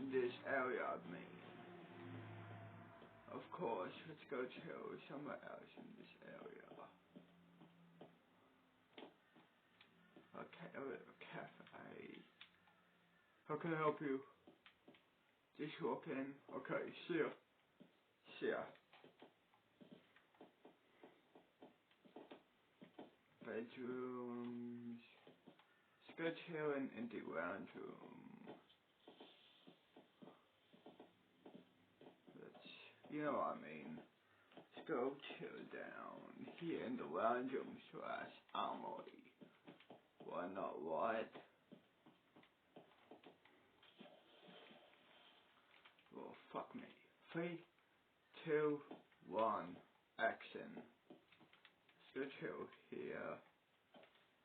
in this area, I mean. Of course, let's go to somewhere else in this area. Okay, a little cafe. How can I help you? Just walk in. Okay, see ya. See ya. Bedrooms. Let's go chill in the lounge room. You know what I mean. Let's go chill down here in the lounge room / armory. Why not, what? Well, fuck me. 3, 2, 1, action. Let's go chill here.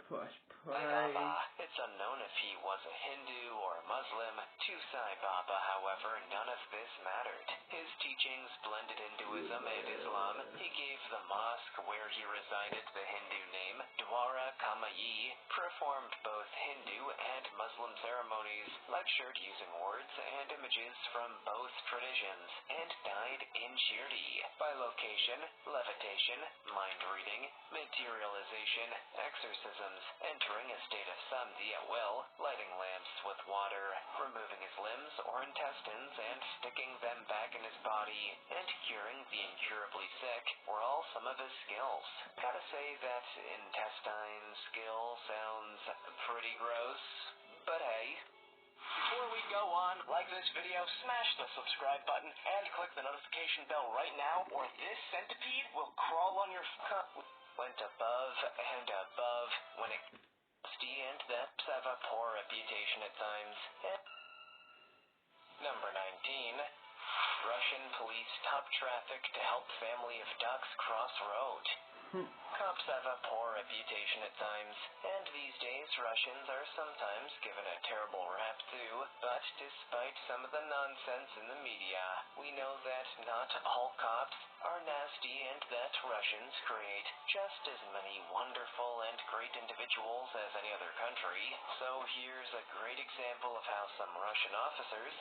Push play. It's unknown if he was a Hindu or a Muslim. To Sai Baba, however, none of this mattered. His teachings blended Hinduism and Islam. He gave the mosque where he resided the Hindu name Dwara Kamayi, performed both Hindu and Muslim ceremonies, lectured using words and images from both traditions, and died in Shirdi. By location, levitation, mind reading, materialization, exorcisms, entering a state of samdhi at will, lighting lamps with water, removing his limbs or intestines and sticking them back in his body, and curing the incurably sick were all some of his skills. Gotta say that intestine skill sounds pretty gross, but hey. Before we go on, like this video, smash the subscribe button, and click the notification bell right now, or this centipede will crawl on your went above and above when it and that have a poor reputation at times. Number 19. Russian police stop traffic to help family of ducks cross road. Cops have a poor reputation at times, and these days Russians are sometimes given a terrible rap too, but despite some of the nonsense in the media, we know that not all cops are nasty and that Russians create just as many wonderful and great individuals as any other country. So here's a great example of how some Russian officers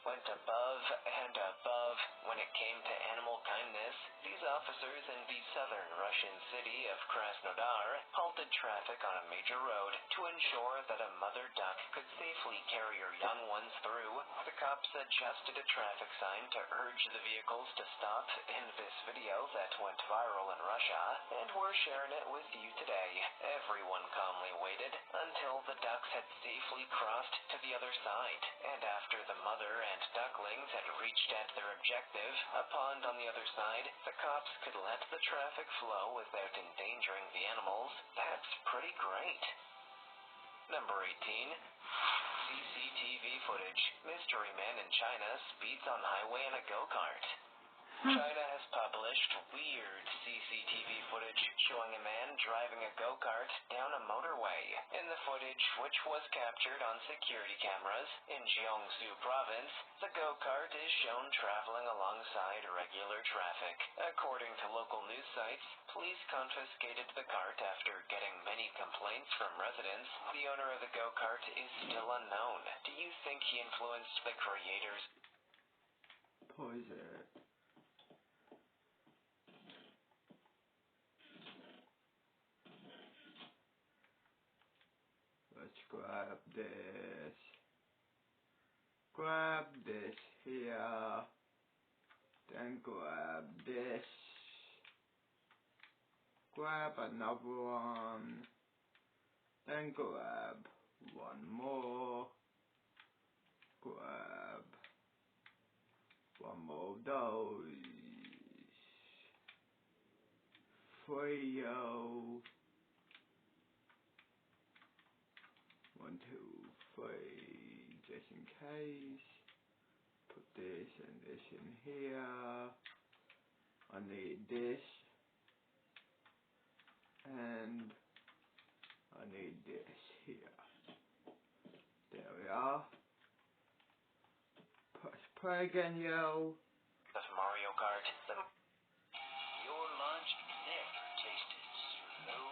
went above and above when it came to animal kindness. These officers in the southern Russian city of Krasnodar halted traffic on a major road to ensure that a mother duck could safely carry her young ones through. The cops adjusted a traffic sign to urge the vehicles to stop in this video that went viral in Russia, and we're sharing it with you today. Everyone calmly waited until the ducks had safely crossed to the other side, and after the mother and ducklings had reached at their objective, a pond on the other side, the cops could let the traffic flow without endangering the animals. That's pretty great. Number 18. CCTV footage. Mystery man in China speeds on highway in a go-kart. China has published weird CCTV footage showing a man driving a go-kart down a motorway. In the footage, which was captured on security cameras in Jiangsu province, the go-kart is shown traveling alongside regular traffic. According to local news sites, police confiscated the kart after getting many complaints from residents. The owner of the go-kart is still unknown. Do you think he influenced the creators? Poison. Let's grab this. Grab this here. Then grab this. Grab another one. Then grab one more. Grab one more of those. Frio. 1, 2, 3, just in case. Put this and this in here. I need this. And I need this here. There we are. Press play again, yo. Of Mario Kart. Your lunch never tasted so good.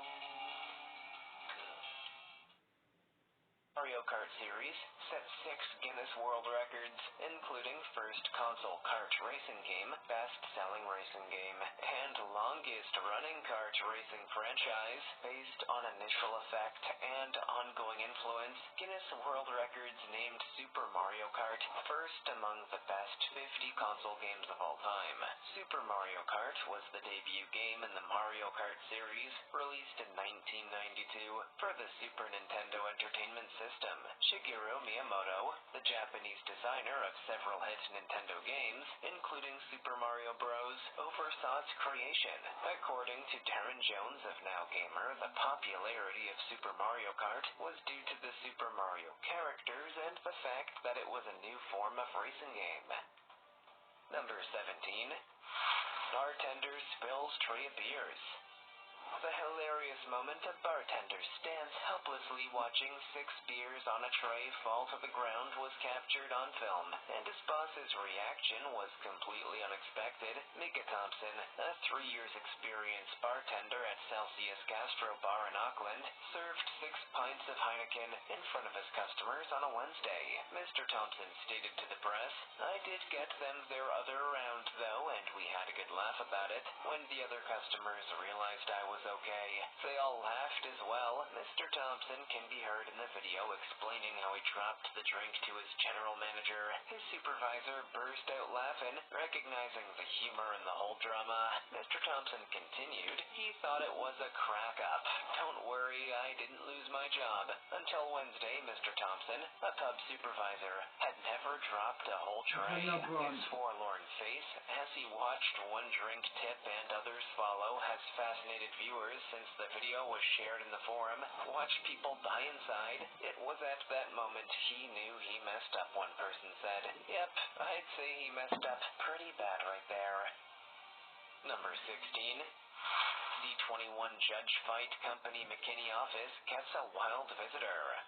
Mario Kart series set 6 Guinness World Records, including first console kart racing game, best-selling racing game, and longest-running kart racing franchise. Based on initial effect and ongoing influence, Guinness World Records named Super Mario Kart first among the best 50 console games of all time. Super Mario Kart was the debut game in the Mario Kart series, released in 1992 for the Super Nintendo Entertainment System. Shigeru Miyamoto, the Japanese designer of several hit Nintendo games, including Super Mario Bros., oversaw its creation. According to Darren Jones of Now Gamer, the popularity of Super Mario Kart was due to the Super Mario characters and the fact that it was a new form of racing game. Number 17. Bartender spills tray of beers. The hilarious moment a bartender stands helplessly watching 6 beers on a tray fall to the ground was captured on film, and his boss's reaction was completely unexpected. Mika Thompson, a 3 years experienced bartender at Celsius Gastro Bar in Auckland, served 6 pints of Heineken in front of his customers on a Wednesday. Mr. Thompson stated to the press, "I did get them their other round though, and we had a good laugh about it. When the other customers realized I was okay, they all laughed as well." Mr. Thompson can be heard in the video explaining how he dropped the drink to his general manager. His supervisor burst out laughing, recognizing the humor in the whole drama. Mr. Thompson continued, "He thought it was a crack-up. Don't worry, I didn't lose my job." Until Wednesday, Mr. Thompson, a pub supervisor, had never dropped a whole tray. His forlorn face, as he watched one drink tip and others follow, has fascinated viewers since the video was shared in the forum. "Watch people die inside. It was at that moment he knew he messed up," one person said. "Yep, I'd say he messed up pretty bad right there." Number 16. D21 judge fight company McKinney office gets a wild visitor.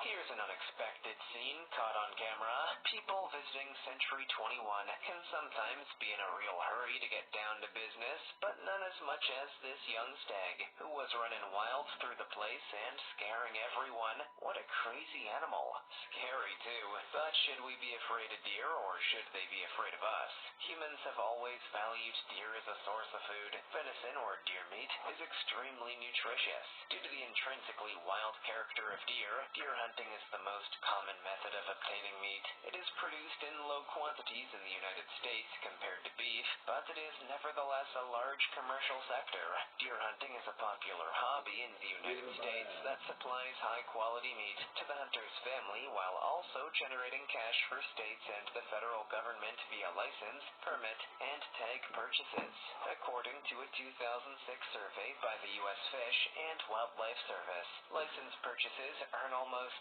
Here's an unexpected scene caught on camera. People visiting Century 21 can sometimes be in a real hurry to get down to business, but none as much as this young stag, who was running wild through the place and scaring everyone. What a crazy animal. Scary, too. But should we be afraid of deer, or should they be afraid of us? Humans have always valued deer as a source of food. Venison, or deer meat, is extremely nutritious. Due to the intrinsically wild character of deer hunting is the most common method of obtaining meat. It is produced in low quantities in the United States compared to beef, but it is nevertheless a large commercial sector. Deer hunting is a popular hobby in the United States that supplies high-quality meat to the hunter's family while also generating cash for states and the federal government via license, permit, and tag purchases. According to a 2006 survey by the U.S. Fish and Wildlife Service, license purchases earn almost...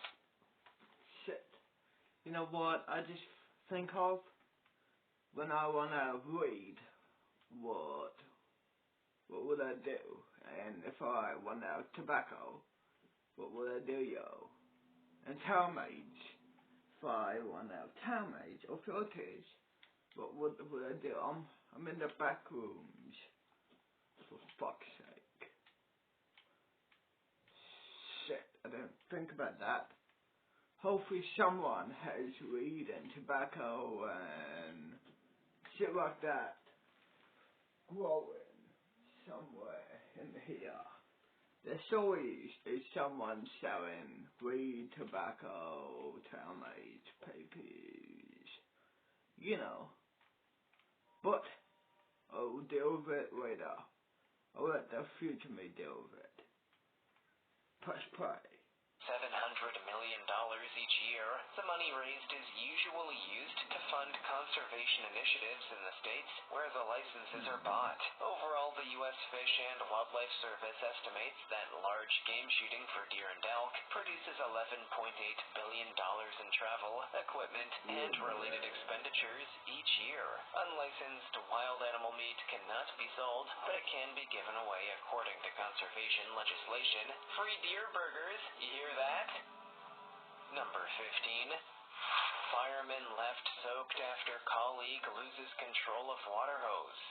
Shit. You know what I just think of? When I wanna read, what would I do? And if I run out of tobacco, what would I do, yo? And talmage, if I run out of talmage or filters, what would I do? I'm in the back rooms, for fuck's sake. Shit, I didn't think about that. Hopefully someone has weed and tobacco and shit like that growing somewhere in here. There's always someone selling weed, tobacco, talmage, papers, you know. But I'll deal with it later. I'll let the future me deal with it. Press play. $700 million each year. The money raised is usually used to fund conservation initiatives in the states where the licenses are bought. Overall, the U.S. Fish and Wildlife Service estimates that large game shooting for deer and elk produces $11.8 billion in travel, equipment, and related expenditures each year. Unlicensed wild animal meat cannot be sold, but it can be given away according to conservation legislation. Free deer burgers, you hear that? Number 15. Fireman left soaked after colleague loses control of water hose.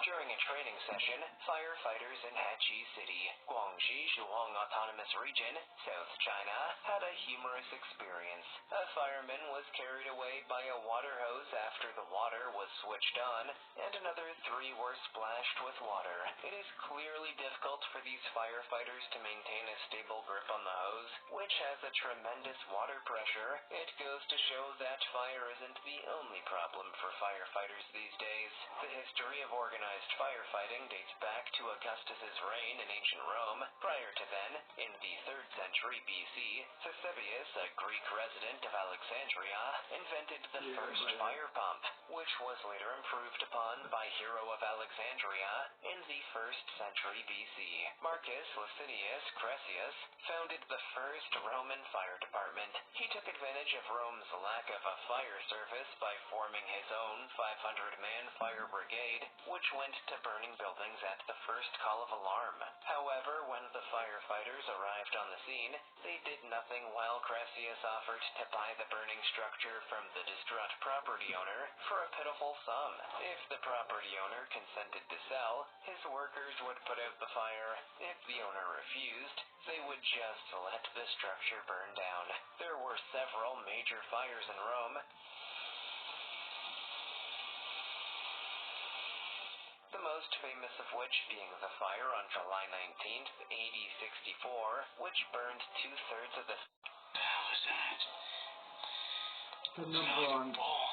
During a training session, firefighters in Hechi City, Guangxi Zhuang Autonomous Region, South China, had a humorous experience. A fireman was carried away by a water hose after the water was switched on, and another 3 were splashed with water. It is clearly difficult for these firefighters to maintain a stable grip on the hose, which has a tremendous water pressure. It goes to show that fire isn't the only problem for firefighters these days. The history of organized firefighting dates back to Augustus's reign in ancient Rome. Prior to then, in the 3rd century BC, Eusebius, a Greek resident of Alexandria, invented the first fire pump, which was later improved upon by Hero of Alexandria in the 1st century BC. Marcus Licinius Crassus founded the first Roman fire department. He took advantage of Rome's lack of a fire service by forming his own 500-man fire brigade, which went to burning buildings at the first call of alarm. However, when the firefighters arrived on the scene, they did nothing while Crassus offered to buy the burning structure from the distraught property owner for a pitiful sum. If the property owner consented to sell, his workers would put out the fire. If the owner refused, they would just let the structure burn down. There were several major fires in Rome, the most famous of which being the fire on July 19th, AD 64, which burned 2/3 of the... What the hell is that? The number on. Ball.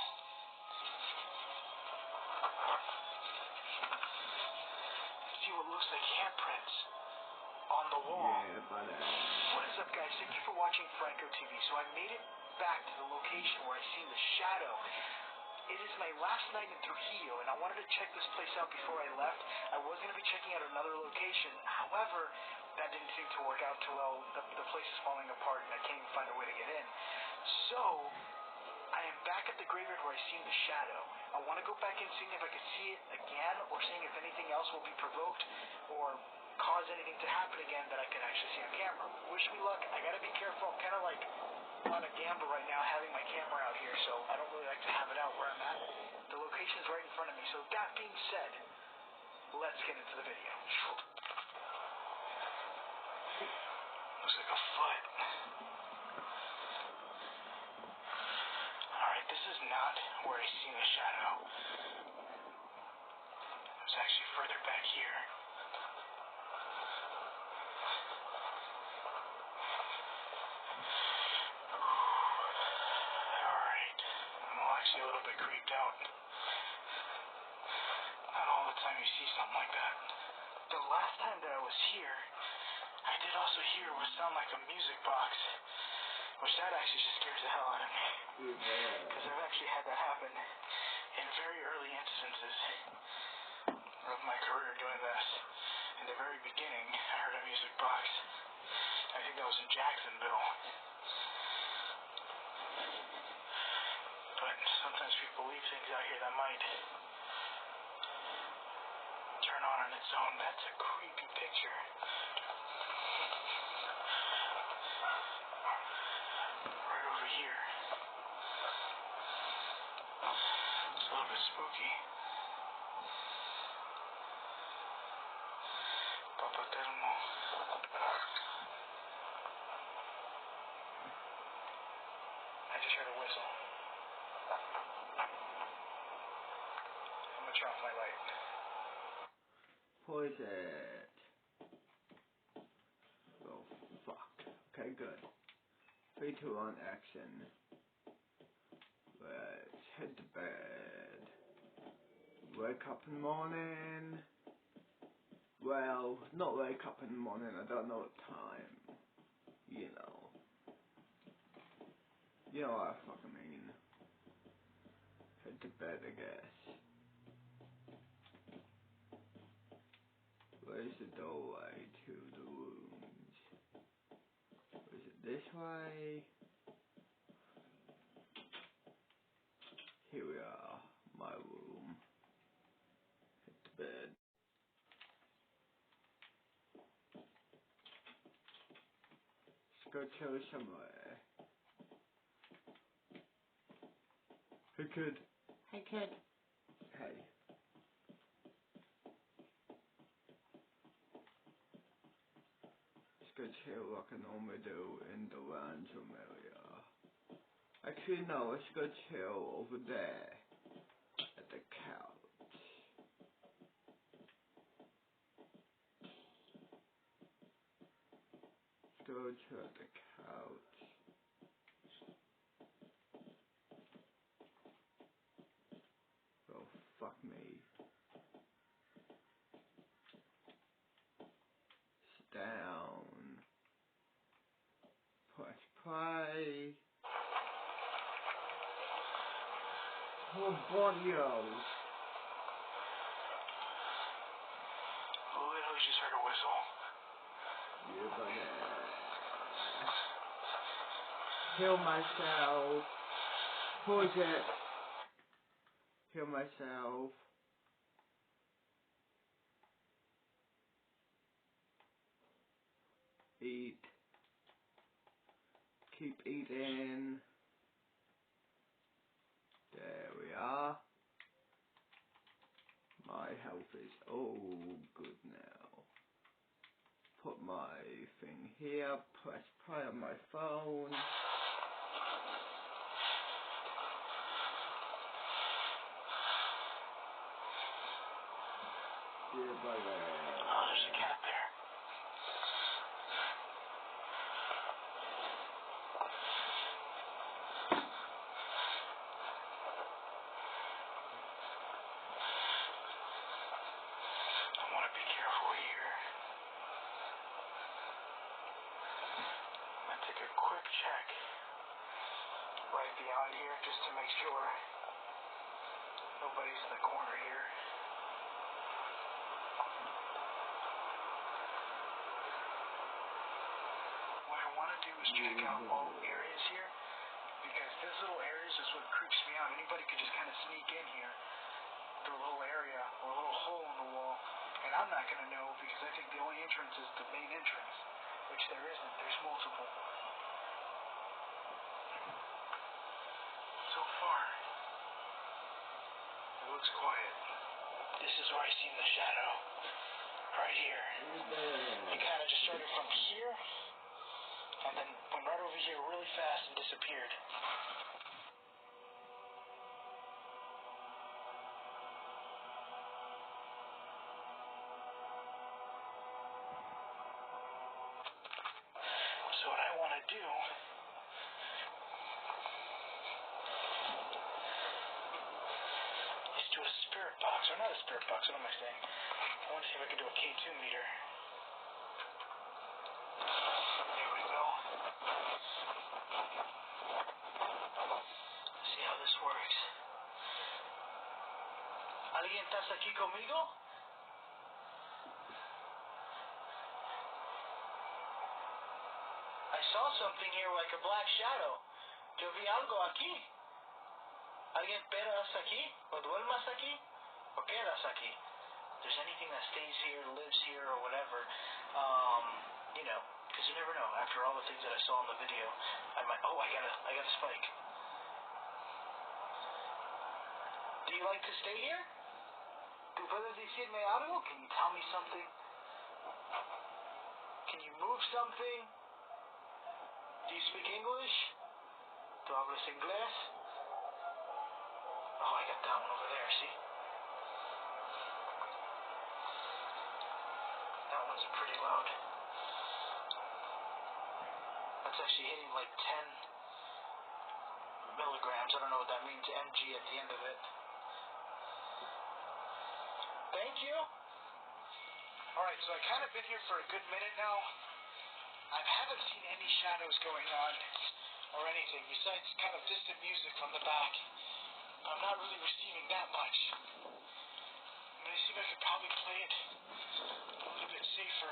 See what looks like handprints on the wall. Yeah, but What is up, guys? Thank you for watching Franco TV. So I made it back to the location where I seen the shadow. It is my last night in Trujillo, and I wanted to check this place out before I left. I was going to be checking out another location. However, that didn't seem to work out too well. The place is falling apart, and I can't even find a way to get in. So, I am back at the graveyard where I seen the shadow. I want to go back and see if I can see it again, or seeing if anything else will be provoked, or cause anything to happen again that I can actually see on camera. Wish me luck. I got to be careful. I'm kind of like on a gamble right now having my camera out here, so I don't really like to have it out where I'm at. The location's right in front of me, so that being said, let's get into the video. Looks like a foot. Alright, this is not where I seen the shadow. It was actually further back here. A little bit creeped out. Not all the time you see something like that. The last time that I was here, I did also hear what sounded like a music box, which that actually just scares the hell out of me. Because I've actually had that happen in very early instances of my career doing this. In the very beginning, I heard a music box. I think that was in Jacksonville. But sometimes people leave things out here that might turn on its own. That's a creepy picture. Right over here. It's a little bit spooky. Papa Termo. I just heard a whistle. I'm gonna turn off my light. what is it? Oh, fuck. Okay, good. 3, 2, 1, action. Let's head to bed. Wake up in the morning. Well, not wake up in the morning, I don't know what time. You know. You know what I fucking mean. Head to bed, I guess. Where's the doorway to the rooms? Is it this way? Here we are, my room. Head to bed. Let's go chill somewhere. Hey kid. Hey kid. Hey. go chill like I normally do in the lounge room area. Actually, no, let's go chill over there at the couch. Let's go chill at the couch. Oh, fuck me. Down. Press play. Oh, Bonio. Literally just heard a whistle. Yeah, buddy. Kill myself. Pause it. Kill myself. Eat. Keep eating. There we are. My health is all good now. Put my thing here. Press play on my phone. Yeah, buddy. Oh, there's a cat there. I want to be careful here. I'm going to take a quick check right beyond here just to make sure nobody's in the corner here. What I want to do is check out all areas here, because this little areas is what creeps me out. Anybody could just kind of sneak in here through a little area or a little hole in the wall, and I'm not going to know because I think the only entrance is the main entrance, which there isn't. There's multiple. So far, it looks quiet. This is where I seen the shadow. Right here. It kind of just started from here, and then went right over here really fast and disappeared. So what I want to do is do a spirit box, or not a spirit box, what am I saying? I want to see if I can do a K2 meter. There we go. Let's see how this works. ¿Alguien estás aquí conmigo? I saw something here like a black shadow. Yo vi algo aquí. ¿Alguien esperas aquí? ¿O duermas aquí? ¿O quedas aquí? If there's anything that stays here, lives here, or whatever, you know, because you never know. After all the things that I saw in the video, I might, oh, I got a spike. Do you like to stay here? ¿Tú puedes decirme algo? Can you tell me something? Can you move something? Do you speak English? ¿Tú hablas inglés? Oh, I got that one over there, see? That one's pretty loud. That's actually hitting like 10 milligrams. I don't know what that means, mg at the end of it. Thank you. Alright, so I've kind of been here for a good minute now. I haven't seen any shadows going on or anything besides kind of distant music from the back. I'm not really receiving that much. I'm going to see if I could probably play it a little bit safer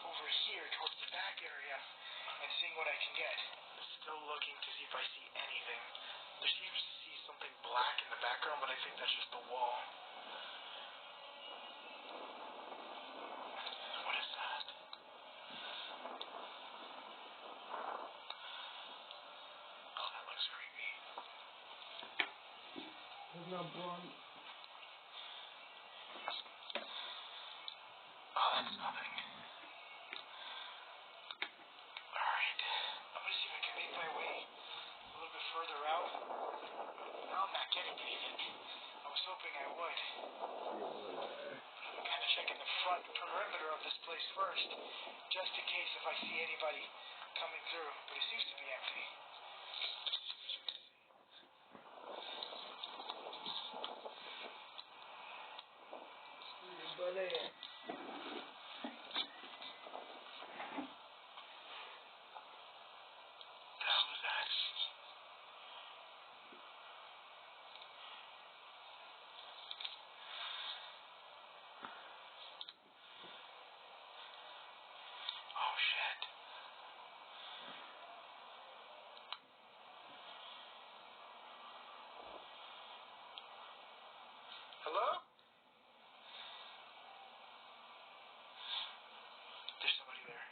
over here towards the back area and seeing what I can get. Still looking to see if I see anything. There seems to be something black in the background, but I think that's just the wall. No blunt. Oh, that's nothing. I'm not getting anything. I was hoping I would. I'm kind of checking the front perimeter of this place first, just in case if I see anybody coming through, but it seems to be empty. Hello? There's somebody there.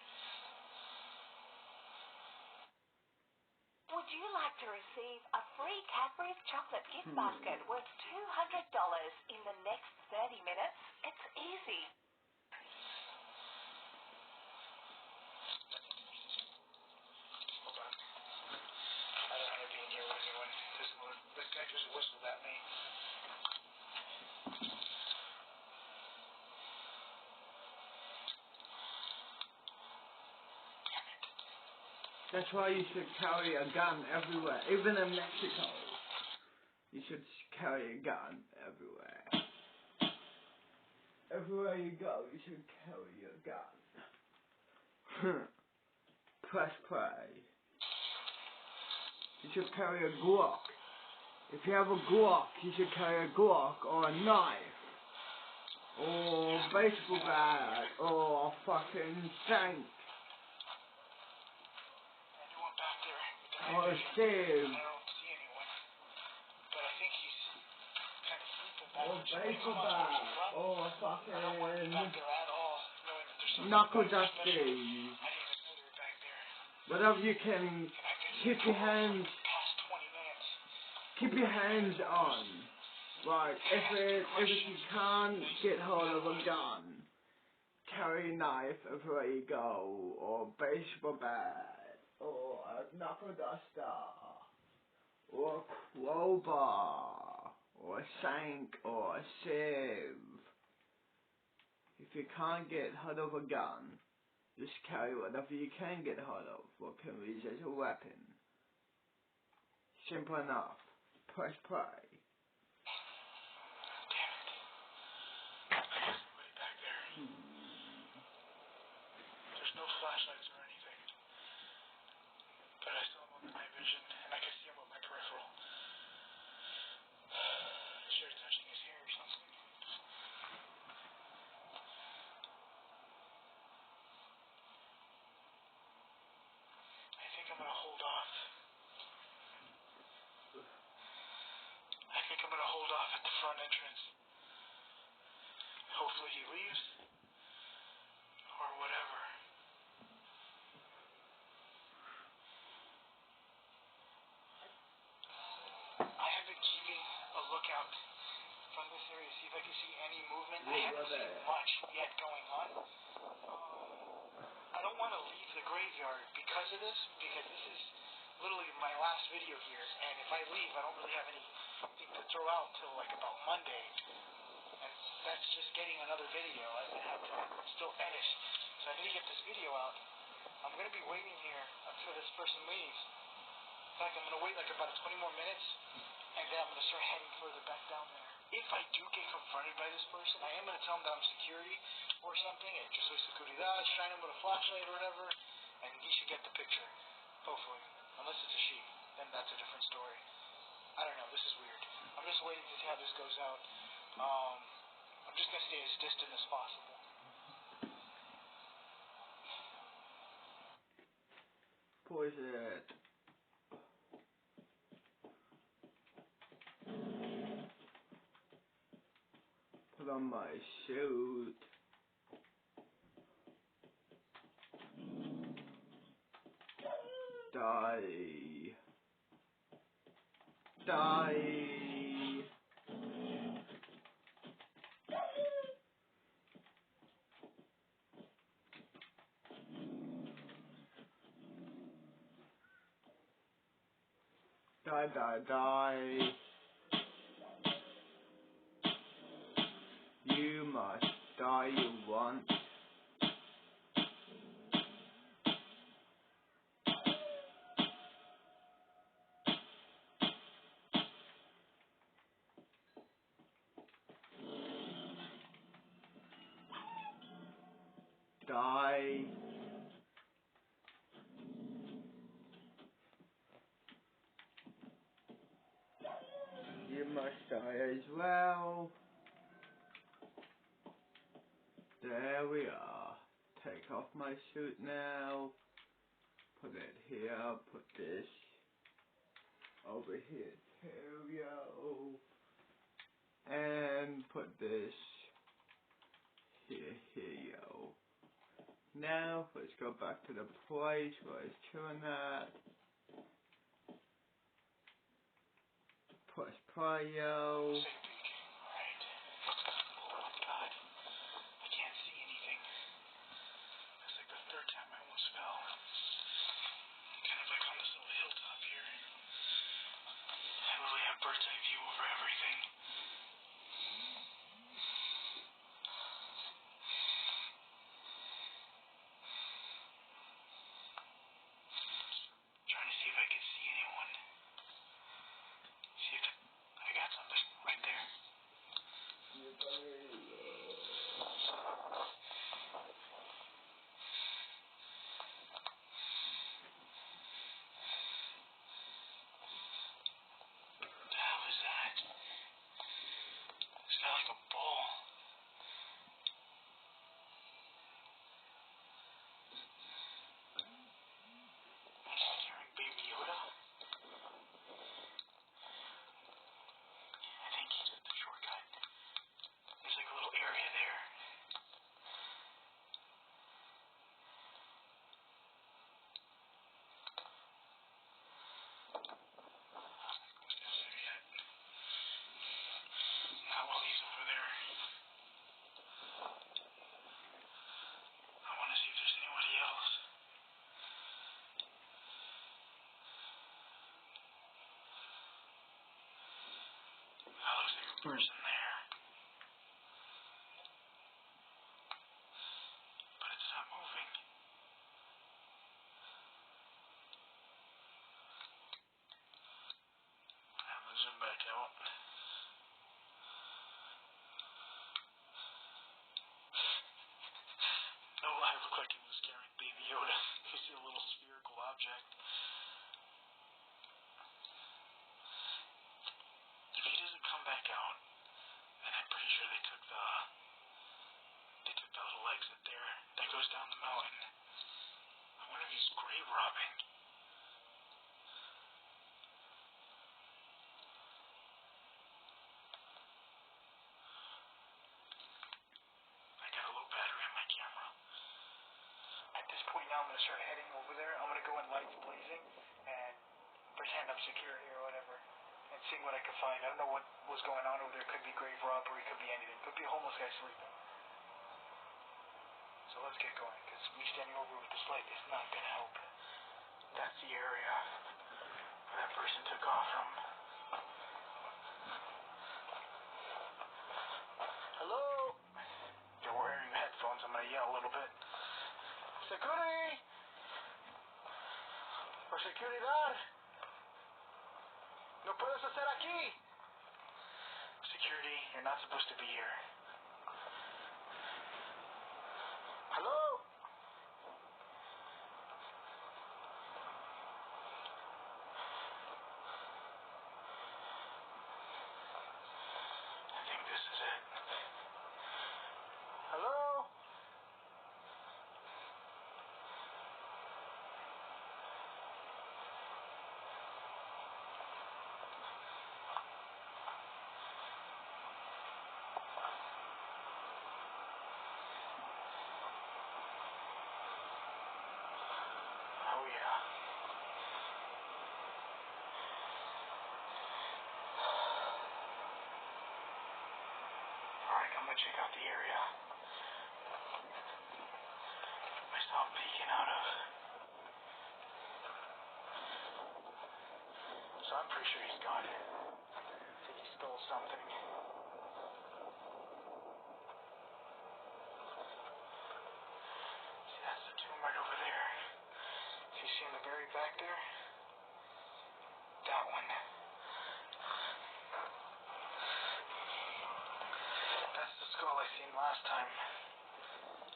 Would you like to receive a free Cadbury's chocolate gift basket worth $200 in the next 30 minutes? It's easy. Hold on. I don't want to be in here with anyone. This guy just whistled at me. That's why you should carry a gun everywhere, even in Mexico. You should carry a gun everywhere. Everywhere you go, you should carry your gun. Press play. You should carry a Glock. If you have a Glock, you should carry a Glock or a knife. Or a baseball bat, or a fucking tank. Or a sieve. I don't see anyone, but I think he's kind of sleeping back. Or a baseball bat. Or a fucking I don't want to be back there at all, knowing that there's something knuckle back dusty. there. I didn't even know they were back there. Whatever you can keep your hands. Past 20 minutes. Keep your hands on. Like if you can't get hold of a gun, carry a knife everywhere you go, or a baseball bat. Or a knuckle duster, or a crowbar, or a shank, or a sieve. If you can't get hold of a gun, just carry whatever you can get hold of, what can be used as a weapon. Simple enough. Press play. Damn it. I got somebody back there. There's no flashlights or anything. But I saw him on the night vision, and I could see him with my peripheral. I started touching his hair or something. I think I'm gonna hold off. I think I'm gonna hold off at the front entrance. Hopefully he leaves, or whatever. I have been keeping a lookout from this area to see if I can see any movement. I haven't seen much yet going on. I don't want to leave the graveyard because of this, because this is literally my last video here, and if I leave, I don't really have anything to throw out until like about Monday, and that's just getting another video. I'm going to have to still edit, so I need to get this video out. I'm going to be waiting here until this person leaves. In fact, I'm going to wait like about 20 more minutes, and then I'm going to start heading further back down there. If I do get confronted by this person, I am going to tell him that I'm security or something, and just soy seguridad, shine him with a flashlight or whatever, and he should get the picture, hopefully. Unless it's a she, then that's a different story. I don't know, this is weird. I'm just waiting to see how this goes out. I'm just going to stay as distant as possible. Poison. Put on my suit. Die. Die. Die, die, die. You must die once. Die. You must die as well. There we are. Take off my suit now. Put it here. Put this over here too, yo. And put this here, yo. Now, let's go back to the place where I was chilling at. Press play, yo. Right. Oh my god. I can't see anything. It's like the third time I almost fell. Kind of like on this little hilltop here. I literally have bird's eye view over everything. Trying to see if I can see anyone. See if I got something right there. What the hell is that? Is that like a ball? I'm scaring Baby Yoda. I think he's at the shortcut. There's like a little area there. Going down there yet? Not while he's over there. I want to see if there's anybody else. That looks like a person there. But it's not moving. I'm gonna zoom back out. No lie, looked like he was scaring Baby Yoda. You see a little spherical object. If he doesn't come back out, then I'm pretty sure they took the little exit there that goes down the mountain. I wonder if he's grave robbing. I got a low battery on my camera. At this point now, I'm going to start heading over there. I'm going to go in lights blazing and pretend I'm security or whatever and see what I can find. I don't know what was going on over there. Could be grave robbery, could be anything. Could be a homeless guy sleeping. So let's get going, because me standing over with this light is not going to help. That's the area where that person took off from. Hello? If you're wearing headphones, I'm going to yell a little bit. Security! Or seguridad! No puedes hacer aquí! Security, you're not supposed to be here. Hello? I think this is it. Hello? Oh yeah. Alright, I'm gonna check out the area. I saw him peeking out of. So I'm pretty sure he's gone. I think he stole something. right over there. So you see in the very back there? That one. That's the skull I seen last time.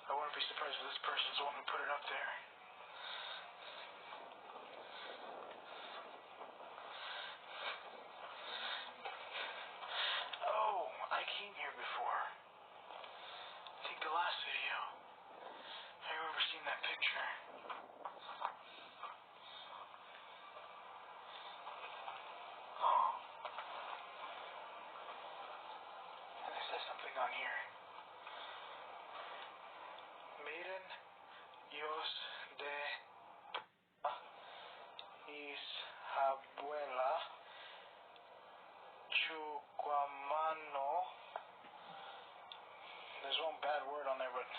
I wouldn't be surprised if this person's the one who put it up there. Oh, I came here before. I think the last video. I remember seeing that picture. Oh. And it says something on here. Miren, Dios de Isabela Chuquamano. There's one bad word on there, but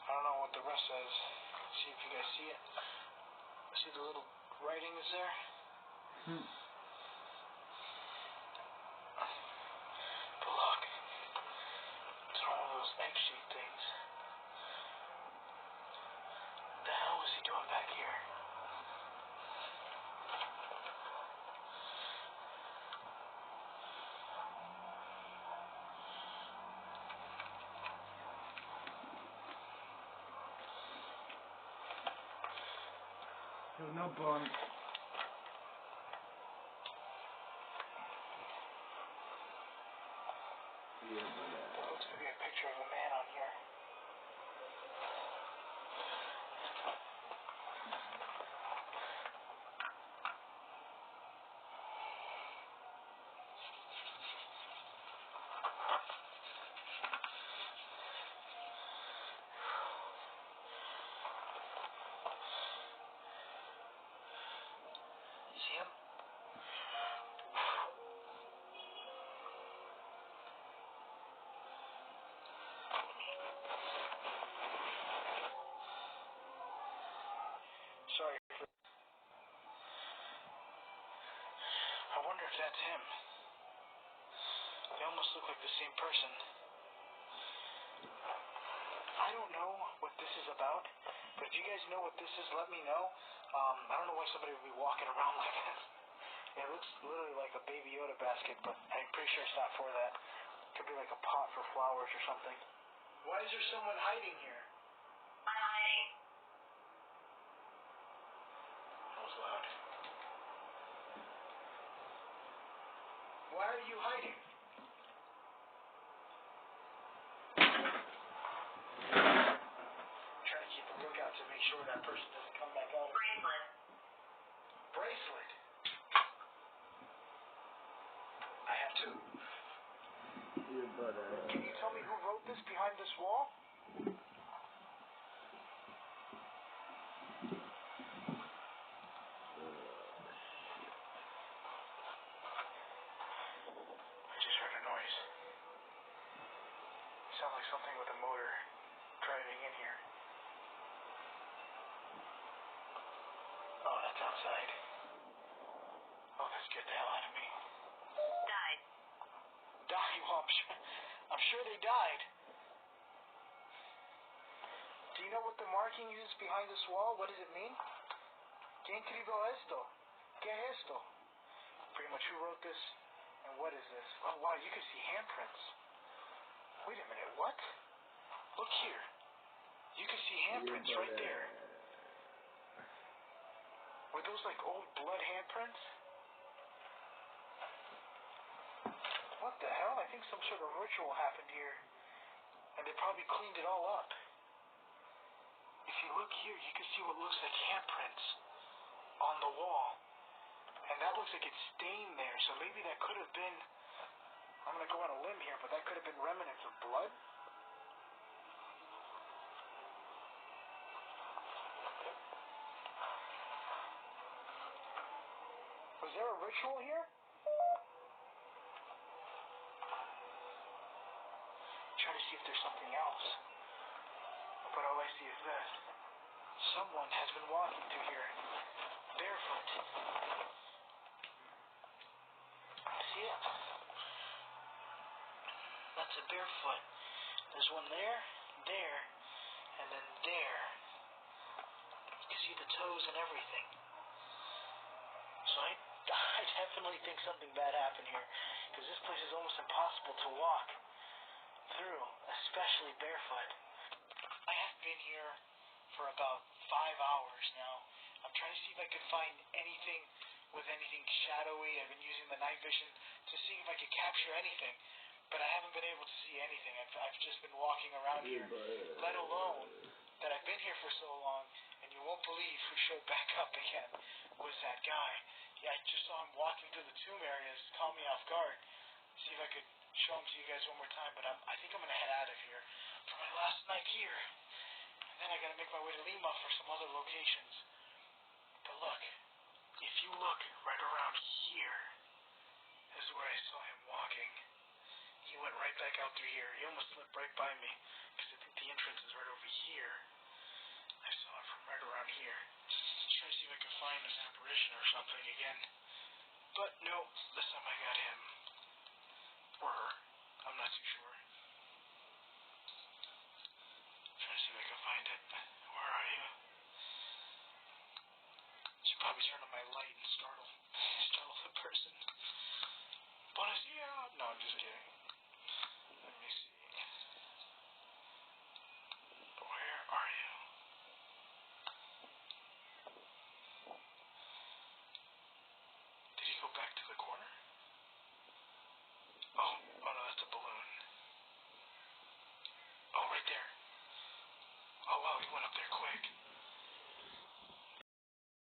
I don't know what the rest says. See if you guys see it. See the little writing is there? But look, it's one of those egg sheet things. What the hell was he doing back here? No bond. There looks to be a picture of a man on here. You see him? Sorry for... I wonder if that's him. They almost look like the same person. I don't know what this is about, but if you guys know what this is, let me know. I don't know why somebody would be walking around like this. It looks literally like a Baby Yoda basket, but I'm pretty sure it's not for that. It could be like a pot for flowers or something. Why is there someone hiding here? I'm hiding. That was loud. Why are you hiding? I'm trying to keep a lookout to make sure that person doesn't come back out. Bracelet. Bracelet. I have two. Yeah, but Can you tell me who wrote this behind this wall? I just heard a noise. It sounds like something with a motor driving in here. Oh, that's outside. Oh, that scared the hell out of me. Died. Died? Well, I'm sure they died. Do you know what the marking is behind this wall? What does it mean? ¿Quién escribió esto? ¿Qué es esto? Pretty much who wrote this and what is this? Oh wow, you can see handprints. Wait a minute, what? Look here. You can see handprints right there. Were those like old blood handprints? What the hell? I think some sort of ritual happened here. And they probably cleaned it all up. If you look here, you can see what looks like handprints on the wall. And that looks like it's stained there, so maybe that could have been... I'm going to go on a limb here, but that could have been remnants of blood. Was there a ritual here? Try to see if there's something else. But all I see is this. Someone has been walking through here, barefoot. See it? That's a barefoot. There's one there, there, and then there. see the toes and everything. So I definitely think something bad happened here, because this place is almost impossible to walk through, especially barefoot. I have been here for about 5 hours now. I'm trying to see if I could find anything with anything shadowy. I've been using the night vision to see if I could capture anything, but I haven't been able to see anything. I've just been walking around here, let alone that I've been here for so long, and you won't believe who showed back up again was that guy. Yeah, I just saw him walking through the tomb areas, caught me off guard. See if I could show him to you guys one more time, but I think I'm going to head out of here for my last night here. And then I got to make my way to Lima for some other locations. But look, if you look right around here, this is where I saw him walking. He went right back out through here. He almost slipped right by me, because I think the entrance is right over here. I saw it from right around here. Try to see if I can find an apparition or something again. But no, this time I got him. Or her. I'm not too sure. Trying to see if I can find it. Where are you? Should probably turn on my light and startle the person. Buenos dias! No, I'm just kidding.